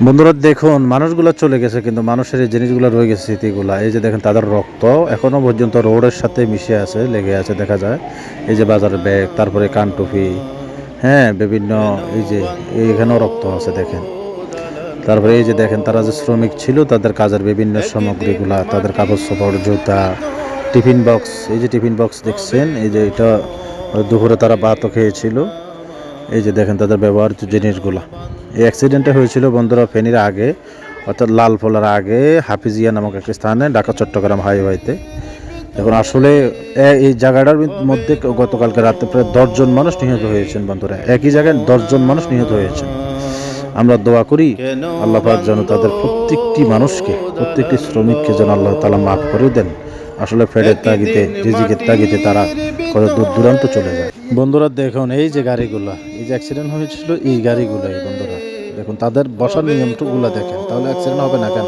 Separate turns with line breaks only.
বন্ধুরা দেখুন, মানুষগুলো চলে গেছে কিন্তু মানুষের এই জিনিসগুলো রয়ে গেছে, স্মৃতিগুলা। এই যে দেখেন তাদের রক্ত এখনো পর্যন্ত রোডের সাথে মিশে আছে, লেগে আছে দেখা যায়। এই যে বাজারের ব্যাগ, তারপরে কানটুপি, হ্যাঁ বিভিন্ন, এই যে এইখানেও রক্ত আছে দেখেন। তারপরে এই যে দেখেন তারা যে শ্রমিক ছিল তাদের কাজের বিভিন্ন সামগ্রীগুলা, তাদের কাগজ চোপড়, জুতা, টিফিন বক্স। এই যে টিফিন বক্স দেখছেন, এই যে এটা দুপুরে তারা ভাতও খেয়েছিল। এই যে দেখেন তাদের ব্যবহৃত জিনিসগুলা। এই অ্যাক্সিডেন্টটা হয়েছিল বন্ধুরা ফেনীর আগে, অর্থাৎ লালফোলার আগে, হাফিজিয়া নামক একটা স্থানে, ঢাকা চট্টগ্রাম হাইওয়েতে। এখন আসলে এই জায়গাটার মধ্যে গতকালকে রাতে প্রায় 10 জন মানুষ নিহত হয়েছেন বন্ধুরা। একই জায়গায় 10 জন মানুষ নিহত হয়েছেন। আমরা দোয়া করি আল্লাহ পাক যেন তাদের প্রত্যেকটি মানুষকে, প্রত্যেকটি শ্রমিককে যেন আল্লাহ তাআলা মাফ করে দেন। আসলে ফেরের তাগিদে, রিজিকের তাগিদে তারা কত দূর দূরান্ত চলে যায়। বন্ধুরা দেখুন এই যে গাড়িগুলা, এই যে অ্যাক্সিডেন্ট হয়েছিল এই গাড়িগুলাই বন্ধুরা, দেখুন তাদের বসার নিয়মটুকুলা দেখেন, তাহলে অ্যাক্সিডেন্ট হবে না কেন?